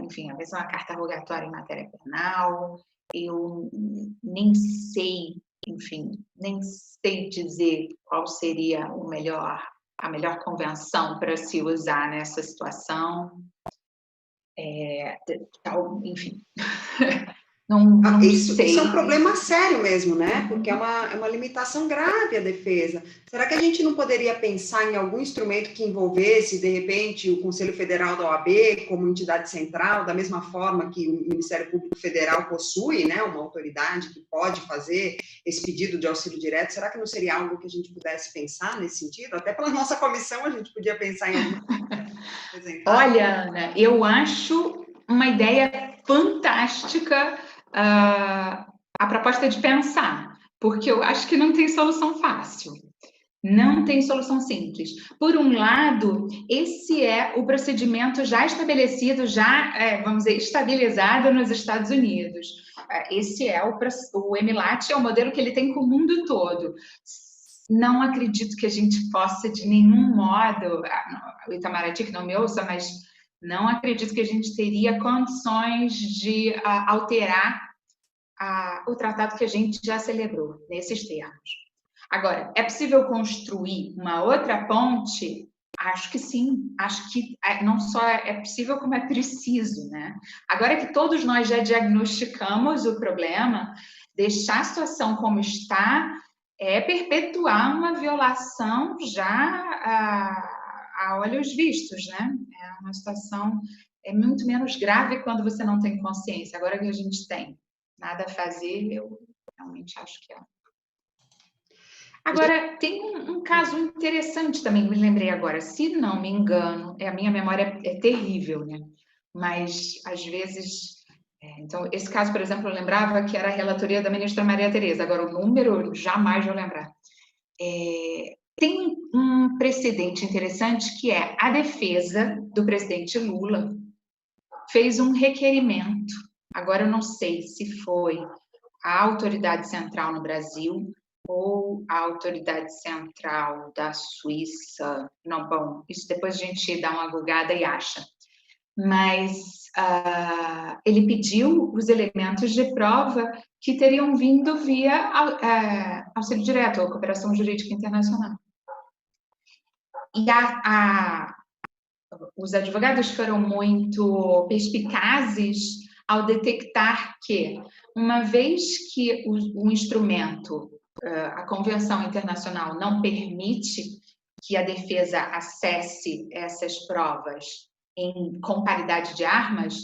B: enfim, a mesma carta rogatória em matéria penal, eu nem sei, enfim, nem sei dizer qual seria a melhor convenção para se usar nessa situação. Enfim, não sei.
A: Isso é um problema sério mesmo, né? Porque é uma limitação grave à defesa. Será que a gente não poderia pensar em algum instrumento que envolvesse, de repente, o Conselho Federal da OAB como entidade central, da mesma forma que o Ministério Público Federal possui, né, uma autoridade que pode fazer esse pedido de auxílio direto? Será que não seria algo que a gente pudesse pensar nesse sentido? Até pela nossa comissão a gente podia pensar em algum.
B: Olha, Ana, eu acho uma ideia fantástica a proposta de pensar, porque eu acho que não tem solução fácil, não tem solução simples. Por um lado, esse é o procedimento já estabelecido, vamos dizer, estabilizado nos Estados Unidos. Esse é o EMILAT, é o modelo que ele tem com o mundo todo. Não acredito que a gente possa, de nenhum modo, o Itamaraty que não me ouça, mas não acredito que a gente teria condições de alterar o tratado que a gente já celebrou, nesses termos. Agora, é possível construir uma outra ponte? Acho que sim. Acho que não só é possível, como é preciso, né? Agora que todos nós já diagnosticamos o problema, deixar a situação como está é perpetuar uma violação já a olhos vistos, né? É uma situação muito menos grave quando você não tem consciência. Agora que a gente tem nada a fazer, eu realmente acho que é. Agora, tem um caso interessante também, me lembrei agora, se não me engano, a minha memória é terrível, né? Mas, às vezes... então, esse caso, por exemplo, eu lembrava que era a relatoria da ministra Maria Tereza, agora o número jamais vou lembrar. Tem um precedente interessante que é a defesa do presidente Lula fez um requerimento, agora eu não sei se foi a autoridade central no Brasil ou a autoridade central da Suíça, não, bom, isso depois a gente dá uma googada e acha, mas ele pediu os elementos de prova que teriam vindo via auxílio direto, ou cooperação jurídica internacional. E os advogados foram muito perspicazes ao detectar que, uma vez que o instrumento, a Convenção Internacional, não permite que a defesa acesse essas provas com paridade de armas,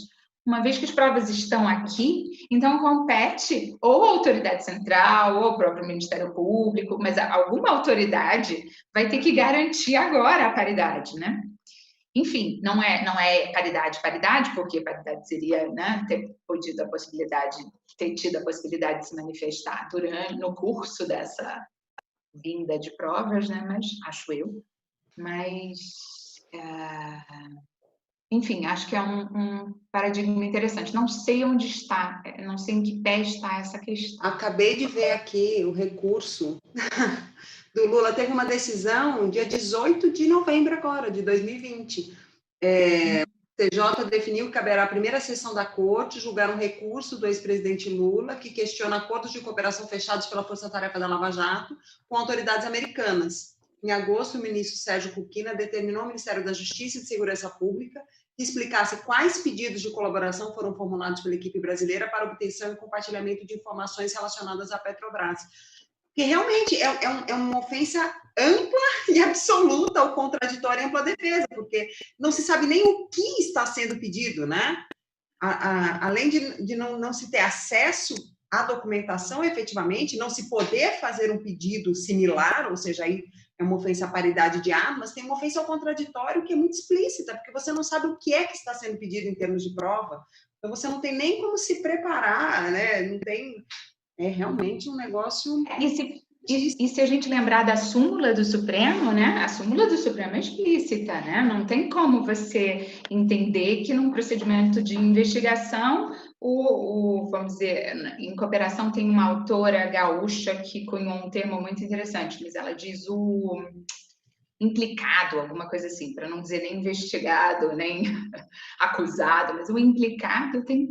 B: uma vez que as provas estão aqui, então compete ou a autoridade central, ou o próprio Ministério Público, mas alguma autoridade vai ter que garantir agora a paridade, né? Enfim, não é paridade, porque paridade seria, né, ter tido a possibilidade de se manifestar no curso dessa vinda de provas, né? Mas acho eu. Mas enfim, acho que é um paradigma interessante. Não sei onde está, não sei em que pé está essa questão.
A: Acabei de ver aqui o recurso do Lula. Teve uma decisão dia 18 de novembro agora, de 2020. O TJ definiu que caberá a primeira sessão da corte julgar um recurso do ex-presidente Lula que questiona acordos de cooperação fechados pela Força Tarefa da Lava Jato com autoridades americanas. Em agosto, o ministro Sérgio Cuquina determinou ao Ministério da Justiça e de Segurança Pública que explicasse quais pedidos de colaboração foram formulados pela equipe brasileira para obtenção e compartilhamento de informações relacionadas à Petrobras. Que realmente é uma ofensa ampla e absoluta ao contraditório e ampla defesa, porque não se sabe nem o que está sendo pedido, né? Além de não se ter acesso à documentação efetivamente, não se poder fazer um pedido similar, ou seja, aí é uma ofensa à paridade de armas, tem uma ofensa ao contraditório que é muito explícita, porque você não sabe o que é que está sendo pedido em termos de prova, então você não tem nem como se preparar, né? Não tem... É realmente um negócio...
B: E se a gente lembrar da súmula do Supremo, né? A súmula do Supremo é explícita, né? Não tem como você entender que num procedimento de investigação, vamos dizer, em cooperação tem uma autora gaúcha que cunhou um termo muito interessante, mas ela diz o implicado, alguma coisa assim, para não dizer nem investigado, nem acusado, mas o implicado tem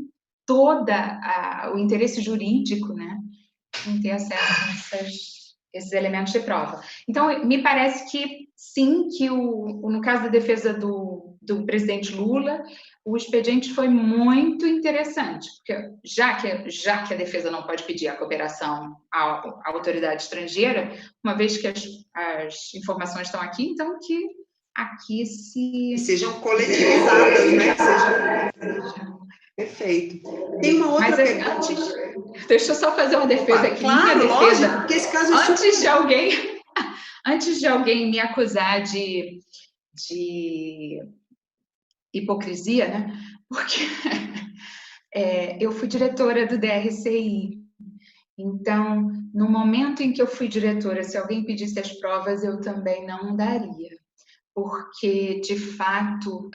B: o interesse jurídico, né? Em ter acesso a esses elementos de prova. Então, me parece que, sim, que no caso da defesa do presidente Lula, o expediente foi muito interessante, porque já que a defesa não pode pedir a cooperação à autoridade estrangeira, uma vez que as informações estão aqui, então que aqui
A: sejam coletivizadas, né? Perfeito. Tem uma outra pergunta.
B: Deixa eu só fazer uma defesa aqui.
A: Claro, lógico, porque esse caso é
B: antes de alguém me acusar de hipocrisia, né? Porque eu fui diretora do DRCI. Então, no momento em que eu fui diretora, se alguém pedisse as provas, eu também não daria. Porque, de fato,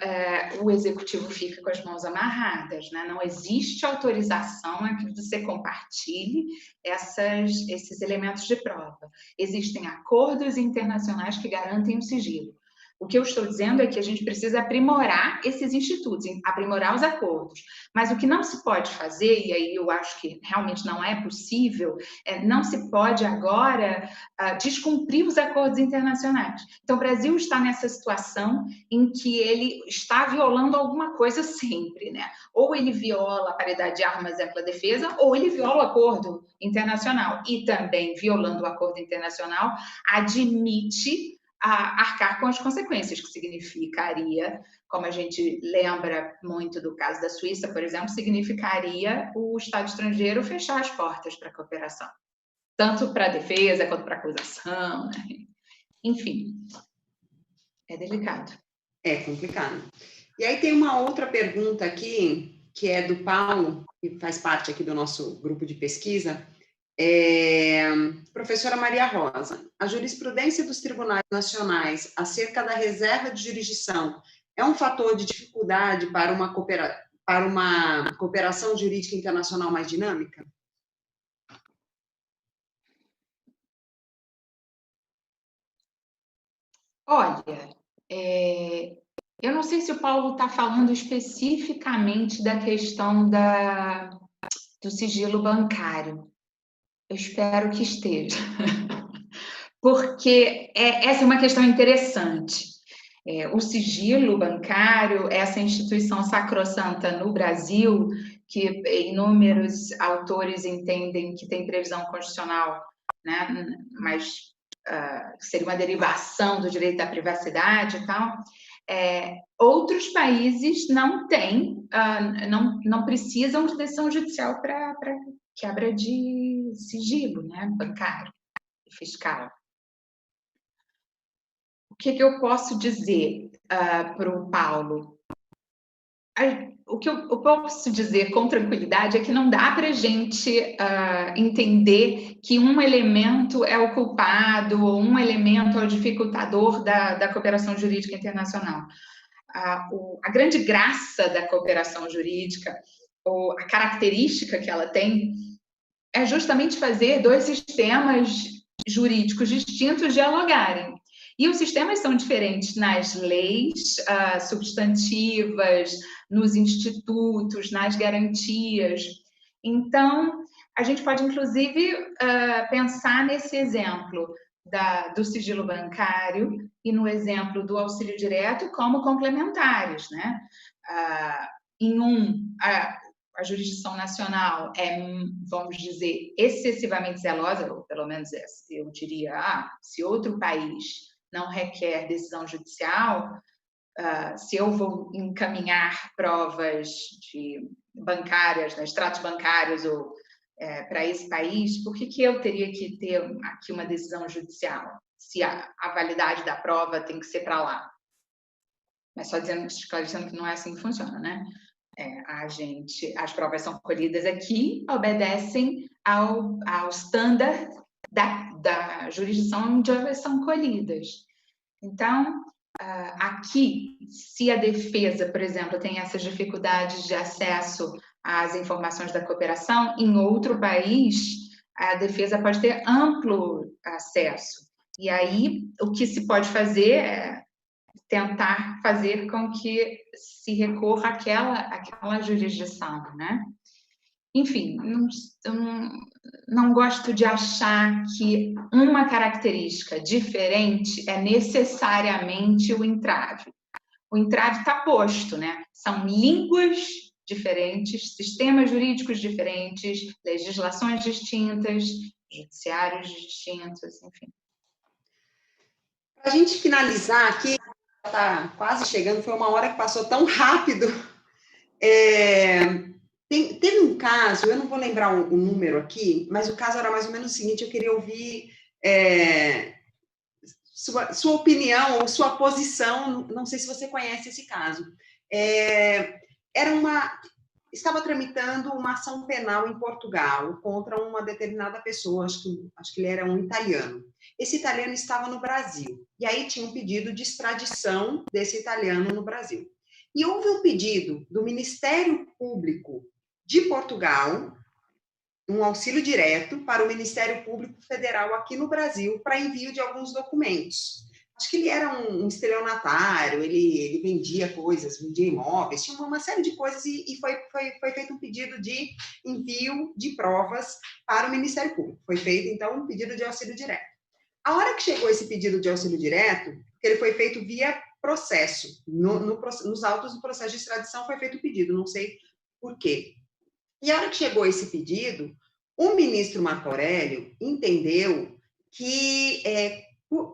B: o executivo fica com as mãos amarradas, né? Não existe autorização a que você compartilhe esses elementos de prova. Existem acordos internacionais que garantem o sigilo. O que eu estou dizendo é que a gente precisa aprimorar esses institutos, aprimorar os acordos. Mas o que não se pode fazer, e aí eu acho que realmente não é possível, não se pode agora descumprir os acordos internacionais. Então, o Brasil está nessa situação em que ele está violando alguma coisa sempre, né? Ou ele viola a paridade de armas e ampla defesa, ou ele viola o acordo internacional. E também, violando o acordo internacional, admite arcar com as consequências, que significaria, como a gente lembra muito do caso da Suíça, por exemplo, significaria o Estado estrangeiro fechar as portas para a cooperação, tanto para a defesa quanto para a acusação, né? Enfim, é delicado.
A: É complicado. E aí tem uma outra pergunta aqui, que é do Paulo, que faz parte aqui do nosso grupo de pesquisa. Professora Maria Rosa, a jurisprudência dos tribunais nacionais acerca da reserva de jurisdição é um fator de dificuldade para uma cooperação jurídica internacional mais dinâmica?
B: Olha, eu não sei se o Paulo está falando especificamente da questão do sigilo bancário. Eu espero que esteja, porque essa é uma questão interessante. O sigilo bancário, essa instituição sacrossanta no Brasil, que inúmeros autores entendem que tem previsão constitucional, né, mas seria uma derivação do direito da privacidade e tal. Outros países não têm, não precisam de decisão judicial para quebra de sigilo, né, bancário e fiscal. O que eu posso dizer para o Paulo? O que eu posso dizer com tranquilidade é que não dá para a gente entender que um elemento é o culpado ou um elemento é o dificultador da cooperação jurídica internacional. A grande graça da cooperação jurídica, ou a característica que ela tem, é justamente fazer dois sistemas jurídicos distintos dialogarem. E os sistemas são diferentes nas leis substantivas, nos institutos, nas garantias. Então, a gente pode, inclusive, pensar nesse exemplo do sigilo bancário e no exemplo do auxílio direto como complementares, né? A jurisdição nacional vamos dizer, excessivamente zelosa, ou pelo menos eu diria, se outro país não requer decisão judicial, se eu vou encaminhar provas bancárias, né, extratos bancários para esse país, por que eu teria que ter aqui uma decisão judicial, se a validade da prova tem que ser para lá? Mas só esclarecendo que não é assim que funciona, né? As provas são colhidas aqui, obedecem ao standard da jurisdição onde elas são colhidas. Então, aqui, se a defesa, por exemplo, tem essas dificuldades de acesso às informações da cooperação, em outro país, a defesa pode ter amplo acesso. E aí, o que se pode fazer é tentar fazer com que se recorra àquela jurisdição, né? Enfim, não gosto de achar que uma característica diferente é necessariamente o entrave. O entrave está posto, né? São línguas diferentes, sistemas jurídicos diferentes, legislações distintas, judiciários distintos, enfim.
A: Para a gente finalizar aqui, está quase chegando, foi uma hora que passou tão rápido. Teve um caso, eu não vou lembrar o número aqui, mas o caso era mais ou menos o seguinte, eu queria ouvir sua opinião ou sua posição, não sei se você conhece esse caso. Estava tramitando uma ação penal em Portugal contra uma determinada pessoa, acho que ele era um italiano. Esse italiano estava no Brasil, e aí tinha um pedido de extradição desse italiano no Brasil. E houve um pedido do Ministério Público de Portugal, um auxílio direto para o Ministério Público Federal aqui no Brasil, para envio de alguns documentos. Acho que ele era um estelionatário, ele vendia coisas, vendia imóveis, tinha uma série de coisas e foi feito um pedido de envio de provas para o Ministério Público. Foi feito, então, um pedido de auxílio direto. A hora que chegou esse pedido de auxílio direto, ele foi feito via processo. Nos autos do processo de extradição foi feito o pedido, não sei por quê. E a hora que chegou esse pedido, o ministro Marco Aurélio entendeu que,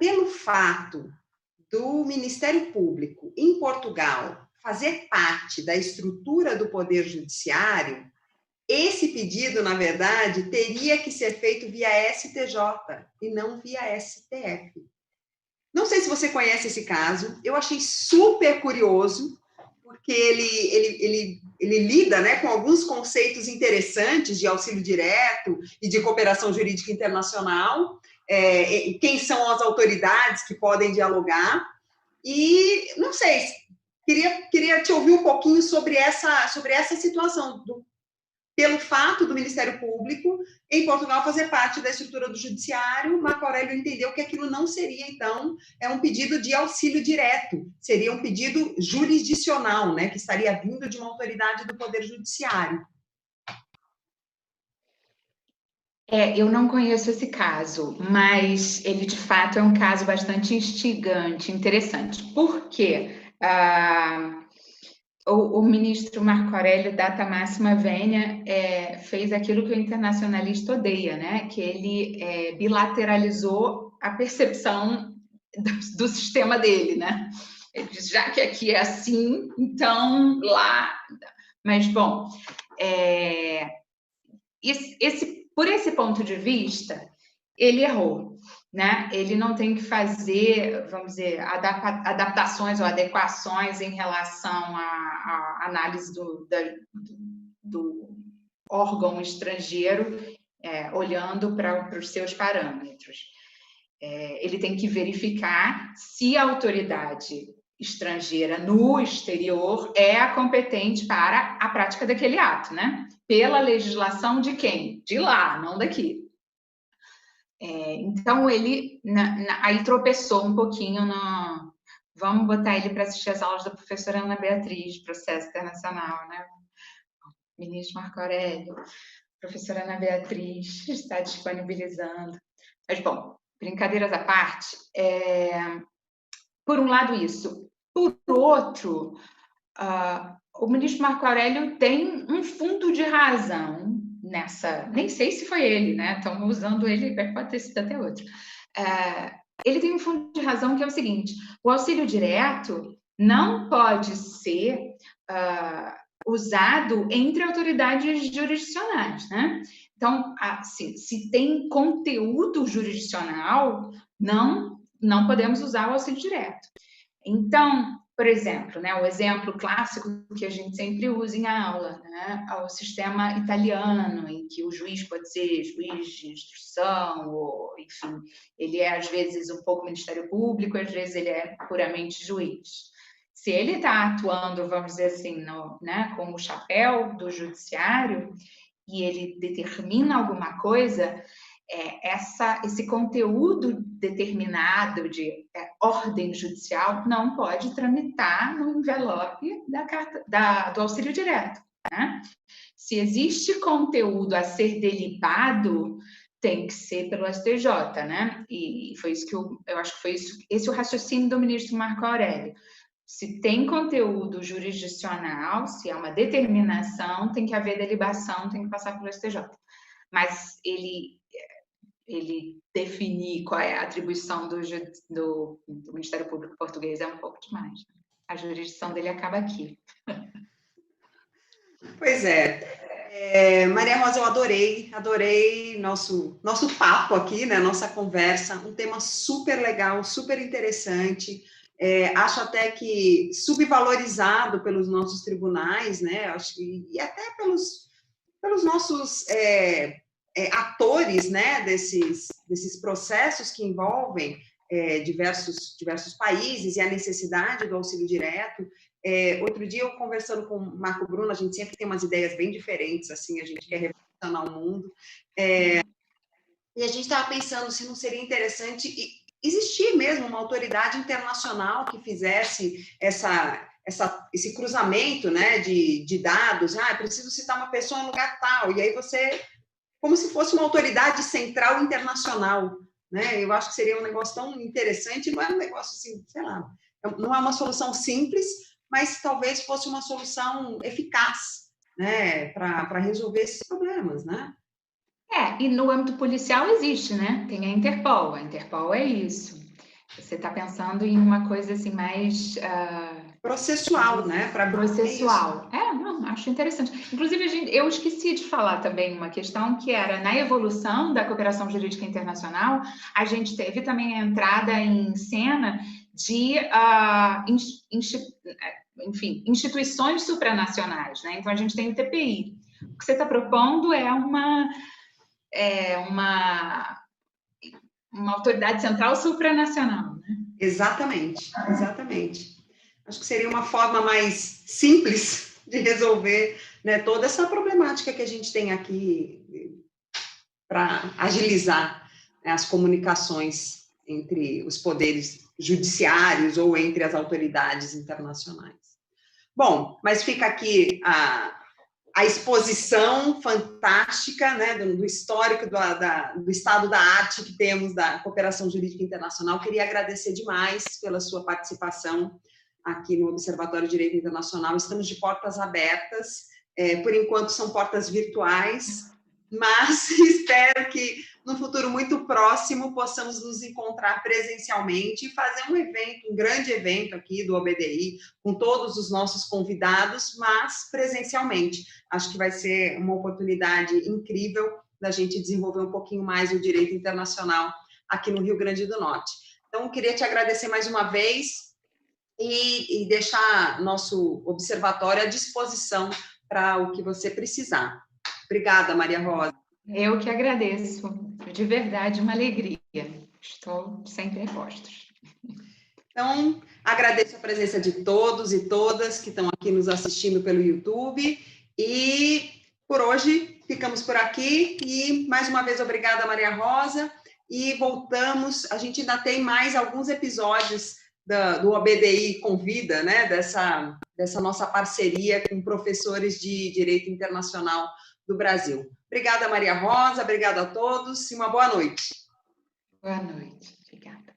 A: pelo fato do Ministério Público em Portugal fazer parte da estrutura do Poder Judiciário, esse pedido, na verdade, teria que ser feito via STJ e não via STF. Não sei se você conhece esse caso, eu achei super curioso, porque ele lida, né, com alguns conceitos interessantes de auxílio direto e de cooperação jurídica internacional, quem são as autoridades que podem dialogar, e não sei, queria te ouvir um pouquinho sobre essa situação, pelo fato do Ministério Público em Portugal fazer parte da estrutura do judiciário, Marco Aurélio entendeu que aquilo não seria, então, um pedido de auxílio direto, seria um pedido jurisdicional, né, que estaria vindo de uma autoridade do Poder Judiciário.
B: Eu não conheço esse caso, mas ele, de fato, é um caso bastante instigante, interessante. Por quê? o ministro Marco Aurélio Data Máxima Venia fez aquilo que o internacionalista odeia, né? Que ele bilateralizou a percepção do sistema dele, né? Ele diz, já que aqui é assim, então lá... Mas, bom, por esse ponto de vista, ele errou, né? Ele não tem que fazer, vamos dizer, adaptações ou adequações em relação à análise do órgão estrangeiro, olhando para os seus parâmetros. Ele tem que verificar se a autoridade estrangeira no exterior é a competente para a prática daquele ato, né? Pela legislação de quem? De lá, não daqui. Então, ele aí tropeçou um pouquinho no... Vamos botar ele para assistir as aulas da professora Ana Beatriz, processo internacional, né? Ministro Marco Aurélio, professora Ana Beatriz está disponibilizando. Mas, bom, brincadeiras à parte, por um lado isso. Por outro, o ministro Marco Aurélio tem um fundo de razão nessa... Nem sei se foi ele, né? Estão usando ele, pode ter sido até outro. Ele tem um fundo de razão que é o seguinte: o auxílio direto não pode ser usado entre autoridades jurisdicionais, né? Então, se tem conteúdo jurisdicional, não podemos usar o auxílio direto. Então, por exemplo, né, o exemplo clássico que a gente sempre usa em aula, né, é o sistema italiano, em que o juiz pode ser juiz de instrução, ou, enfim, ele é, às vezes, um pouco Ministério Público, às vezes ele é puramente juiz. Se ele está atuando, vamos dizer assim, né, com o chapéu do judiciário, e ele determina alguma coisa, esse conteúdo determinado de ordem judicial não pode tramitar no envelope do auxílio direto, né? Se existe conteúdo a ser delibado, tem que ser pelo STJ, né? E foi isso que eu acho que foi esse o raciocínio do ministro Marco Aurélio. Se tem conteúdo jurisdicional, se é uma determinação, tem que haver delibação, tem que passar pelo STJ. Mas ele definir qual é a atribuição do Ministério Público Português é um pouco demais. A jurisdição dele acaba aqui.
A: Pois Maria Rosa, eu adorei nosso papo aqui, né? Nossa conversa, um tema super legal, super interessante. Acho até que subvalorizado pelos nossos tribunais, né? Acho que, e até pelos nossos atores, né? Desses processos que envolvem diversos países e a necessidade do auxílio direto. Outro dia, eu conversando com o Marco Bruno, a gente sempre tem umas ideias bem diferentes, assim, a gente quer revolucionar o mundo. E a gente estava pensando se não seria interessante existir mesmo uma autoridade internacional que fizesse esse cruzamento, né, de dados. Preciso citar uma pessoa em lugar tal, e aí você, como se fosse uma autoridade central internacional, né? Eu acho que seria um negócio tão interessante, não é um negócio assim, sei lá, não é uma solução simples, mas talvez fosse uma solução eficaz, né, para resolver esses problemas, né?
B: E no âmbito policial existe, né? Tem a Interpol é isso. Você está pensando em uma coisa assim mais...
A: processual, né?
B: Processual. Acho interessante. Inclusive, eu esqueci de falar também uma questão que era, na evolução da cooperação jurídica internacional, a gente teve também a entrada em cena de, enfim, instituições supranacionais, né? Então, a gente tem o TPI. O que você está propondo é uma autoridade central supranacional, né?
A: Exatamente. Acho que seria uma forma mais simples de resolver, né, toda essa problemática que a gente tem aqui para agilizar, né, as comunicações entre os poderes judiciários ou entre as autoridades internacionais. Bom, mas fica aqui a exposição fantástica, né, do histórico do estado da arte que temos da cooperação jurídica internacional. Queria agradecer demais pela sua participação. aqui no Observatório de Direito Internacional. Estamos de portas abertas, por enquanto são portas virtuais, mas espero que no futuro muito próximo possamos nos encontrar presencialmente e fazer um evento, um grande evento aqui do OBDI, com todos os nossos convidados, mas presencialmente. Acho que vai ser uma oportunidade incrível da gente desenvolver um pouquinho mais o direito internacional aqui no Rio Grande do Norte. Então, queria te agradecer mais uma vez e deixar nosso observatório à disposição para o que você precisar. Obrigada, Maria Rosa.
B: Eu que agradeço, de verdade, uma alegria. Estou sempre a postos.
A: Então, agradeço a presença de todos e todas que estão aqui nos assistindo pelo YouTube e por hoje ficamos por aqui e mais uma vez obrigada, Maria Rosa, e voltamos, a gente ainda tem mais alguns episódios do OBDI Convida, né, dessa nossa parceria com professores de Direito Internacional do Brasil. Obrigada, Maria Rosa, obrigada a todos e uma boa noite.
B: Boa noite, obrigada.